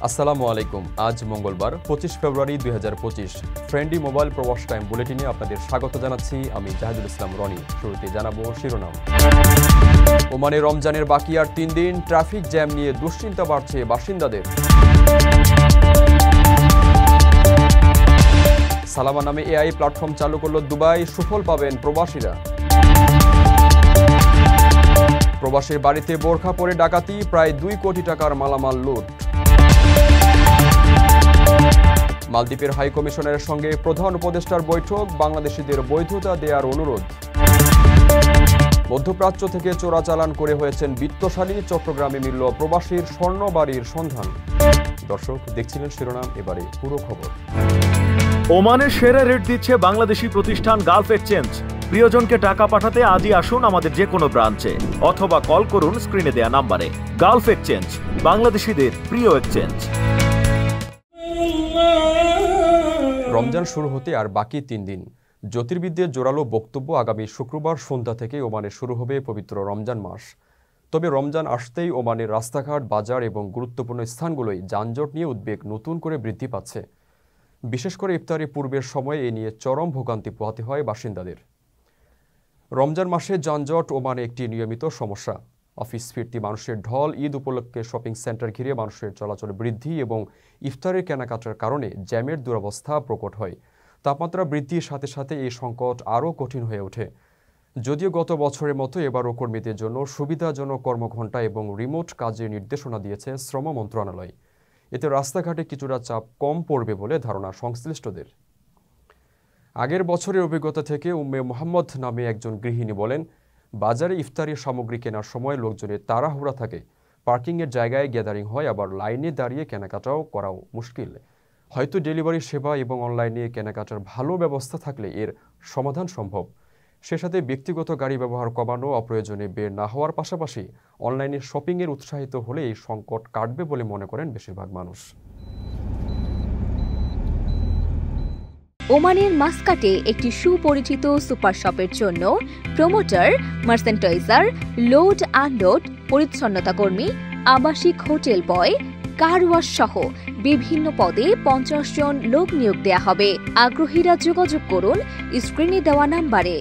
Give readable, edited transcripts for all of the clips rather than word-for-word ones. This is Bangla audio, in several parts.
আসসালামু আলাইকুম। আজ মঙ্গলবার 25 ফেব্রুয়ারি 2025। ফ্রেন্ডলি মোবাইল প্রবাস টাইম বুলেটিনে আপনাদের স্বাগত জানাচ্ছি আমি জাহিদুল ইসলাম রনি। শুরুতে জানাবো শিরোনাম। ওমানে রমজানের বাকি আর 3 দিন, ট্রাফিক জ্যাম নিয়ে দুশ্চিন্তা বাড়ছে বাসিন্দাদের। সালামা নামে এআই প্ল্যাটফর্ম চালু করল দুবাই, সুফল পাবেন প্রবাসীরা। প্রবাসীর বাড়িতে বোরখা পরে ডাকাতি, প্রায় 2 কোটি টাকার মালামাল লুট। মালদ্বীপের হাই কমিশনারের সঙ্গে প্রধান উপদেষ্টার বৈঠক, বাংলাদেশিদের বৈধতা দেওয়ার অনুরোধ। মধ্যপ্রাচ্য থেকে চোরাচালান করে হয়েছেন বিত্তশালী, চট্টগ্রামে মিলল প্রবাসীর স্বর্ণ বাড়ির সন্ধান। দর্শক দেখছিলেন শিরোনাম, এবারে পুরো খবর। ওমানের সেরা রেট দিচ্ছে বাংলাদেশি প্রতিষ্ঠান গালফ এক্সচেঞ্জ। প্রিয়জনকে টাকা পাঠাতে আজই আসুন আমাদের যে কোনো ব্রাঞ্চে অথবা কল করুন স্ক্রিনে দেয়া নাম্বারে। গালফ এক্সচেঞ্জ, বাংলাদেশিদের প্রিয় এক্সচেঞ্জ। রমজান শুরু হতে আর বাকি 3 দিন। জ্যোতির্বিদদের জোরালো বক্তব্য, আগামী শুক্রবার সন্ধ্যা থেকে ওমানে শুরু হবে পবিত্র রমজান মাস। তবে রমজান আসতেই ওমানের রাস্তাঘাট, বাজার এবং গুরুত্বপূর্ণ স্থানগুলোয় যানজট নিয়ে উদ্বেগ নতুন করে বৃদ্ধি পাচ্ছে। বিশেষ করে ইফতারি পূর্বের সময়ে এ নিয়ে চরম ভোগান্তি পোহাতে হয় বাসিন্দাদের। রমজান মাসে যানজট ওমানে একটি নিয়মিত সমস্যা। অফিস ফিরতি মানুষের ঢল, ঈদ উপলক্ষে শপিং সেন্টার ঘিরে মানুষের চলাচল বৃদ্ধি এবং ইফতারের কেনাকাটার কারণে জ্যামের দুরবস্থা প্রকট হয়। তাপমাত্রা বৃদ্ধির সাথে সাথে এই সংকট আরও কঠিন হয়ে ওঠে। যদিও গত বছরের মতো এবারও কর্মীদের জন্য সুবিধাজনক কর্মঘণ্টা এবং রিমোট কাজের নির্দেশনা দিয়েছে শ্রম মন্ত্রণালয়। এতে রাস্তাঘাটে কিছুটা চাপ কম পড়বে বলে ধারণা সংশ্লিষ্টদের। আগের বছরের অভিজ্ঞতা থেকে উম্মে মোহাম্মদ নামে একজন গৃহিণী বলেন, বাজারে ইফতারি সামগ্রী কেনার সময় লোকজনের তাড়াহুড়া থাকে, পার্কিংয়ের জায়গায় গ্যাদারিং হয়, আবার লাইনে দাঁড়িয়ে কেনাকাটাও করাও মুশকিল। হয়তো ডেলিভারি সেবা এবং অনলাইনে কেনাকাটার ভালো ব্যবস্থা থাকলে এর সমাধান সম্ভব। সে সাথে ব্যক্তিগত গাড়ি ব্যবহার কমানো, অপ্রয়োজনে বের না হওয়ার পাশাপাশি অনলাইনে শপিংয়ের উৎসাহিত হলে এই সংকট কাটবে বলে মনে করেন বেশিরভাগ মানুষ। ওমানের মাস্কাটে একটি সুপরিচিত সুপার শপের জন্য প্রমোটার, মার্চেন্টাইজার, লোড আনলোড, পরিচ্ছন্নতা কর্মী, আবাসিক হোটেল বয়, কার ওয়াশ সহ বিভিন্ন পদে 50 জন লোক নিয়োগ দেয়া হবে। আগ্রহীরা যোগাযোগ করুন স্ক্রিনে দেওয়া নাম্বারে।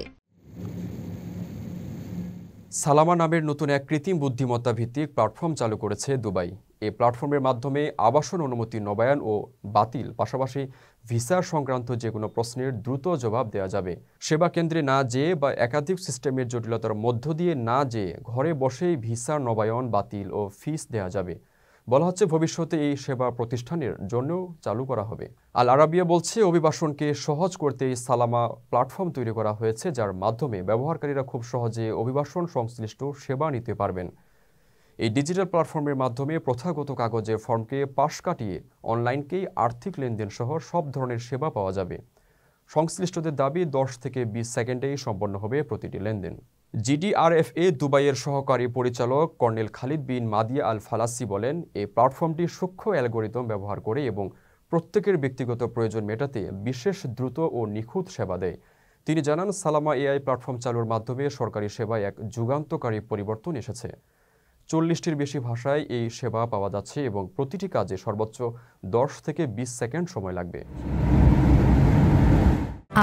সালামা নামের নতুন এক কৃত্রিম বুদ্ধিমত্তা ভিত্তিক প্ল্যাটফর্ম চালু করেছে দুবাই। এই প্ল্যাটফর্মের মাধ্যমে আবাসন অনুমতি নবায়ন ও বাতিল, পাশাপাশি ভিসা সংক্রান্ত যে কোনো প্রশ্নের দ্রুত জবাব দেওয়া যাবে। সেবা কেন্দ্রে না যেয়ে বা একাধিক সিস্টেমের জটিলতার মধ্য দিয়ে না যেয়ে ঘরে বসেই ভিসা নবায়ন, বাতিল ও ফিস দেওয়া যাবে। বলা হচ্ছে ভবিষ্যতে এই সেবা প্রতিষ্ঠানের জন্যও চালু করা হবে। আল আরাবিয়া বলছে, অভিবাসনকে সহজ করতে এই সালামা প্ল্যাটফর্ম তৈরি করা হয়েছে, যার মাধ্যমে ব্যবহারকারীরা খুব সহজে অভিবাসন সংশ্লিষ্ট সেবা নিতে পারবেন। এই ডিজিটাল প্ল্যাটফর্মের মাধ্যমে প্রথাগত কাগজের ফর্মকে পাশ কাটিয়ে অনলাইনকেই আর্থিক লেনদেন সহ সব ধরনের সেবা পাওয়া যাবে। সংশ্লিষ্টদের দাবি 10 থেকে 20 সেকেন্ডেই সম্পন্ন হবে প্রতিটি লেনদেন। জিডিআরএফএ দুবাইয়ের সহকারী পরিচালক কর্নেল খালিদ বিন মাদিয়া আল ফালাসি বলেন, এই প্ল্যাটফর্মটি সূক্ষ্ম অ্যালগোরিদম ব্যবহার করে এবং প্রত্যেকের ব্যক্তিগত প্রয়োজন মেটাতে বিশেষ দ্রুত ও নিখুঁত সেবা দেয়। তিনি জানান, সালামা এআই প্ল্যাটফর্ম চালুর মাধ্যমে সরকারি সেবায় এক যুগান্তকারী পরিবর্তন এসেছে। 40টির বেশি ভাষায় এই সেবা পাওয়া যাচ্ছে এবং প্রতিটি কাজে সর্বোচ্চ 10 থেকে 20 সেকেন্ড সময় লাগবে।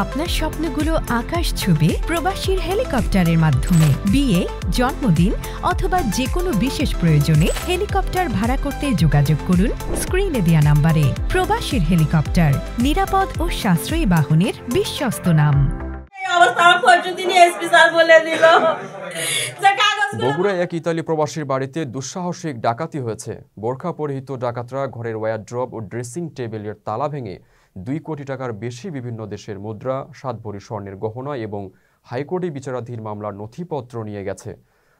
আপনার স্বপ্নগুলো আকাশ ছুবে প্রবাসীর হেলিকপ্টারের মাধ্যমে। বিয়ে, জন্মদিন অথবা যে কোনো বিশেষ প্রয়োজনে হেলিকপ্টার ভাড়া করতে যোগাযোগ করুন স্ক্রিনে দেয়া নাম্বারে। প্রবাসীর হেলিকপ্টার, নিরাপদ ও সাশ্রয়ী বাহনের বিশ্বস্ত নাম। বগুড়ায় এক ইতালি প্রবাসীর বাড়িতে দুঃসাহসিক ডাকাতি হয়েছে। বোরখা পরিহিত ডাকাতরা ঘরের ওয়্যারড্রপ ও ড্রেসিং টেবিলের তালা ভেঙে 2 কোটি টাকার বেশি বিভিন্ন দেশের মুদ্রা, 7 ভরি স্বর্ণের গহনা এবং হাইকোর্টে বিচারাধীন মামলার নথিপত্র নিয়ে গেছে।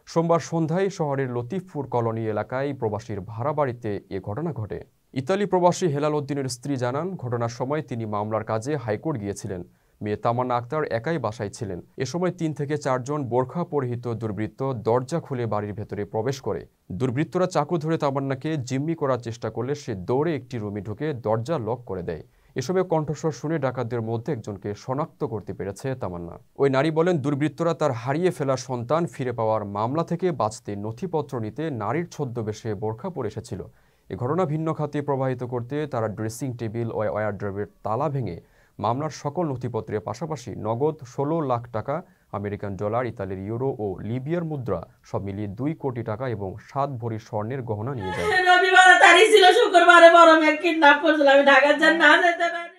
সোমবার সন্ধ্যায় শহরের লতিফপুর কলোনি এলাকায় প্রবাসীর ভাড়া বাড়িতে এ ঘটনা ঘটে। ইতালি প্রবাসী হেলাল উদ্দিনের স্ত্রী জানান, ঘটনার সময় তিনি মামলার কাজে হাইকোর্ট গিয়েছিলেন। মেয়ে তামান্না আক্তার একাই বাসায় ছিলেন। এ সময় 3 থেকে 4 জন বোরখা পরিহিত দুর্বৃত্ত দরজা খুলে বাড়ির ভেতরে প্রবেশ করে। দুর্বৃত্তরা চাকু ধরে তামান্নাকে জিম্মি করার চেষ্টা করলে সে দৌড়ে একটি রুমে ঢুকে দরজা লক করে দেয়। এসবে কণ্ঠস্বর শুনে ডাকাতদের মধ্যে একজনকে শনাক্ত করতে পেরেছে তামান্না। ওই নারী বলেন, দুর্বৃত্তরা তার হারিয়ে ফেলা সন্তান ফিরে পাওয়ার মামলা থেকে বাঁচতে নথিপত্র নিতে নারীর ছদ্মবেশে বোরখা পরে এসেছিল। এ ঘটনা ভিন্ন খাতে প্রবাহিত করতে তারা ড্রেসিং টেবিল ও ওয়ারড্রবের তালা ভেঙে মামলার সকল নথিপত্রের পাশাপাশি নগদ 16 লাখ টাকা, আমেরিকান ডলার, ইতালির ইউরো ও লিবিয়ার মুদ্রা সব মিলিয়ে 2 কোটি টাকা এবং 7 ভরি স্বর্ণের গহনা নিয়ে যায়। রবিবার তারিখ ছিল, শুক্রবারে বড় মেয়ে কিডন্যাপ করেছিল, আমি ঢাকার জন্য না যেতে পারি।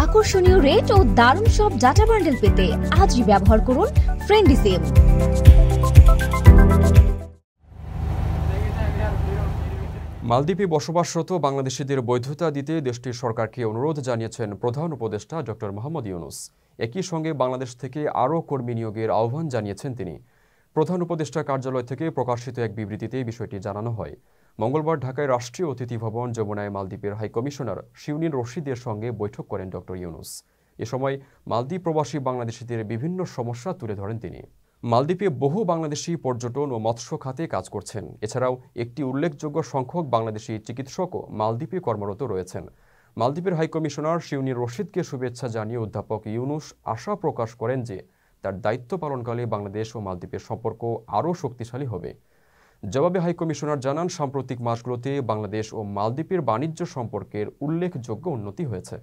আকর্ষণীয় রেট ও দারুণ সব ডাটা বান্ডেল পেতে আজই ব্যবহার করুন ফ্রেন্ডলি সিম। মালদ্বীপে বসবাসরত বাংলাদেশিদের বৈধতা দিতে দেশটির সরকারকে অনুরোধ জানিয়েছেন প্রধান উপদেষ্টা ডক্টর মোহাম্মদ ইউনূস। একই সঙ্গে বাংলাদেশ থেকে আরও কর্মী নিয়োগের আহ্বান জানিয়েছেন তিনি। প্রধান উপদেষ্টা কার্যালয় থেকে প্রকাশিত এক বিবৃতিতে বিষয়টি জানানো হয়। মঙ্গলবার ঢাকায় রাষ্ট্রীয় অতিথি ভবন যমুনায় মালদ্বীপের হাইকমিশনার শিউনিন রশিদের সঙ্গে বৈঠক করেন ডক্টর ইউনূস। এ সময় মালদ্বীপ প্রবাসী বাংলাদেশিদের বিভিন্ন সমস্যা তুলে ধরেন তিনি। মালদ্বীপে বহু বাংলাদেশি পর্যটন ও মৎস্য খাতে কাজ করছেন। এছাড়াও একটি উল্লেখযোগ্য সংখ্যক বাংলাদেশি চিকিৎসকও মালদ্বীপে কর্মরত রয়েছেন। মালদ্বীপের হাইকমিশনার শিউনিন রশিদকে শুভেচ্ছা জানিয়ে অধ্যাপক ইউনূস আশা প্রকাশ করেন যে তার দায়িত্ব পালনকালে বাংলাদেশ ও মালদ্বীপের সম্পর্ক আরও শক্তিশালী হবে। জবাবে হাইকমিশনার জানান, সাম্প্রতিক মাসগুলোতে বাংলাদেশ ও মালদ্বীপের বাণিজ্য সম্পর্কের উল্লেখযোগ্য উন্নতি হয়েছে।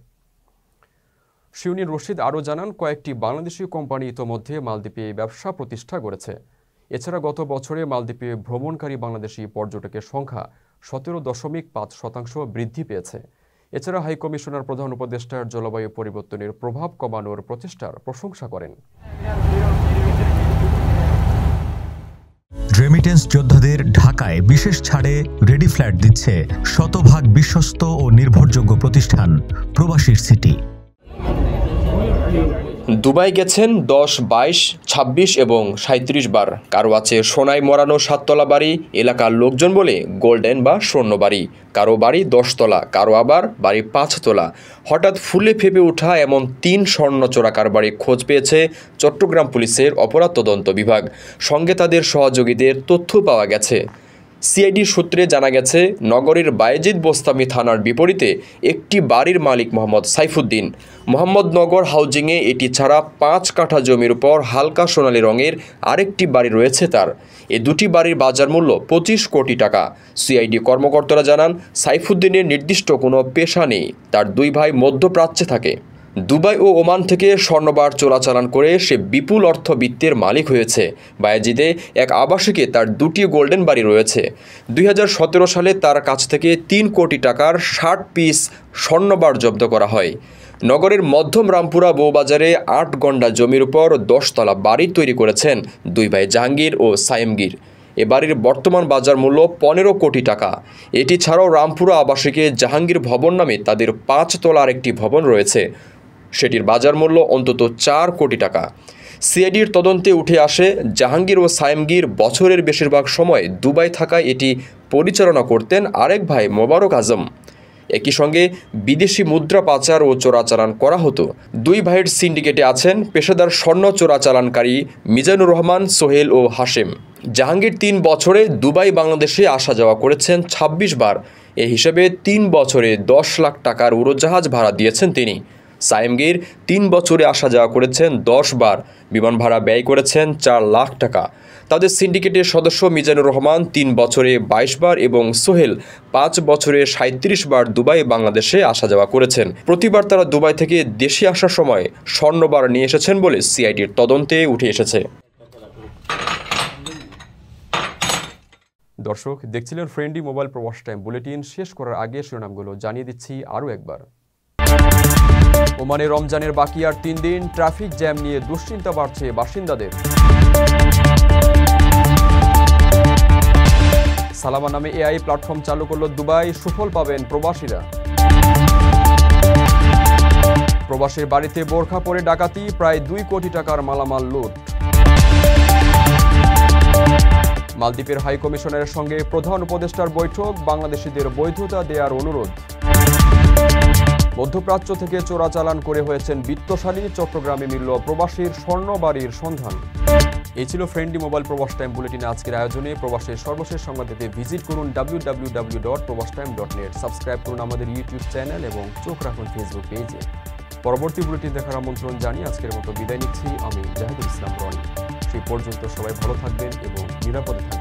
শিউনিন রশিদ আরও জানান, কয়েকটি বাংলাদেশি কোম্পানি ইতোমধ্যে মালদ্বীপে ব্যবসা প্রতিষ্ঠা করেছে। এছাড়া গত বছরে মালদ্বীপে ভ্রমণকারী বাংলাদেশি পর্যটকের সংখ্যা 17.5% বৃদ্ধি পেয়েছে। এছাড়া হাইকমিশনার প্রধান উপদেষ্টার জলবায়ু পরিবর্তনের প্রভাব কমানোর প্রচেষ্টার প্রশংসা করেন। রেমিটেন্স যোদ্ধাদের ঢাকায় বিশেষ ছাড়ে রেডি ফ্ল্যাট দিচ্ছে শতভাগ বিশ্বস্ত ও নির্ভরযোগ্য প্রতিষ্ঠান প্রবাসীর সিটি। দুবাই গেছেন 10, 22, 26 এবং 37 বার। কারো আছে সোনায় মরানো 7 তলা বাড়ি, এলাকার লোকজন বলে গোল্ডেন বা স্বর্ণ বাড়ি। কারো বাড়ি 10 তলা, কারো আবার বাড়ি 5 তলা। হঠাৎ ফুলে ফেপে ওঠা এমন 3 স্বর্ণ চোরা কারবারির খোঁজ পেয়েছে চট্টগ্রাম পুলিশের অপরাধ তদন্ত বিভাগ। সঙ্গে তাদের সহযোগীদের তথ্য পাওয়া গেছে। সিআইডি সূত্রে জানা গেছে, নগরীর বায়েজিদ বোস্তামি থানার বিপরীতে একটি বাড়ির মালিক মোহাম্মদ সাইফুদ্দিন। মোহাম্মদনগর হাউজিংয়ে এটি ছাড়া 5 কাঠা জমির উপর হালকা সোনালী রঙের আরেকটি বাড়ি রয়েছে তার। এ দুটি বাড়ির বাজার মূল্য 25 কোটি টাকা। সিআইডি কর্মকর্তারা জানান, সাইফুদ্দিনের নির্দিষ্ট কোনো পেশা নেই। তার 2 ভাই মধ্যপ্রাচ্যে থাকে। দুবাই ও ওমান থেকে স্বর্ণবার চোরাচালান করে সে বিপুল অর্থবিত্তের মালিক হয়েছে। বায়েজিদে এক আবাসিকে তার 2টি গোল্ডেন বাড়ি রয়েছে। 2017 সালে তার কাছ থেকে 3 কোটি টাকার 60 পিস স্বর্ণবার জব্দ করা হয়। নগরের মধ্যম রামপুরা বউবাজারে 8 গন্ডা জমির উপর 10 তলা বাড়ি তৈরি করেছেন 2 ভাই জাহাঙ্গীর ও সায়েমগীর। এ বাড়ির বর্তমান বাজার মূল্য 15 কোটি টাকা। এটি ছাড়াও রামপুরা আবাসিকে জাহাঙ্গীর ভবন নামে তাদের 5 তলার একটি ভবন রয়েছে। সেটির বাজার মূল্য অন্তত 4 কোটি টাকা। সিআইডির তদন্তে উঠে আসে, জাহাঙ্গীর ও সায়েমগীর বছরের বেশিরভাগ সময় দুবাই থাকায় এটি পরিচালনা করতেন আরেক ভাই মোবারক আজম। একই সঙ্গে বিদেশি মুদ্রা পাচার ও চোরাচালান করা হতো। 2 ভাইয়ের সিন্ডিকেটে আছেন পেশাদার স্বর্ণ চোরাচালানকারী মিজানুর রহমান, সোহেল ও হাশেম। জাহাঙ্গীর 3 বছরে দুবাই বাংলাদেশে আসা যাওয়া করেছেন 26 বার। এ হিসেবে 3 বছরে 10 লাখ টাকার উড়োজাহাজ ভাড়া দিয়েছেন তিনি। সায়েমগীর 3 বছরে আসা যাওয়া করেছেন 10 বার, বিমান ভাড়া ব্যয় করেছেন 4 লাখ টাকা। তাদের সিন্ডিকেটের সদস্য মিজানুর রহমান 3 বছরে 22 বার এবং সোহেল 5 বছরে 37 বার দুবাই বাংলাদেশে আসা যাওয়া করেছেন। প্রতিবার তারা দুবাই থেকে দেশে আসার সময় স্বর্ণবার নিয়ে এসেছেন বলে সিআইডির তদন্তে উঠে এসেছে। দর্শক দেখছিলেন ফ্রেন্ডলি মোবাইল প্রবাস টাইম বুলেটিন। শেষ করার আগে শিরোনামগুলো জানিয়ে দিচ্ছি আরও একবার। ওমানে রমজানের বাকি আর 3 দিন, ট্রাফিক জ্যাম নিয়ে দুশ্চিন্তা বাড়ছে বাসিন্দাদের। সালামা নামে এআই প্ল্যাটফর্ম চালু করল দুবাই, সুফল পাবেন প্রবাসীরা। প্রবাসীর বাড়িতে বোরখা পরে ডাকাতি, প্রায় 2 কোটি টাকার মালামাল লুট। মালদ্বীপের হাই কমিশনারের সঙ্গে প্রধান উপদেষ্টার বৈঠক, বাংলাদেশিদের বৈধতা দেওয়ার অনুরোধ। মধ্যপ্রাচ্য থেকে চোরাচালান করে হয়েছেন বিত্তশালী, চট্টগ্রামে মিলল প্রবাসীর স্বর্ণ বাড়ির সন্ধান। এই ছিল ফ্রেন্ডলি মোবাইল প্রবাস টাইম বুলেটিন আজকের আয়োজনে। প্রবাসের সর্বশেষ সংবাদ পেতে ভিজিট করুন www.probastime.net। সাবস্ক্রাইব করুন আমাদের ইউটিউব চ্যানেল এবং চোখ রাখুন ফেসবুক পেজে। পরবর্তী বুলেটিন দেখার আমন্ত্রণ জানিয়ে আজকের মতো বিদায় নিচ্ছি আমি জাহিদুল ইসলাম রনি। সেই পর্যন্ত সবাই ভালো থাকবেন এবং নিরাপদে থাকবেন।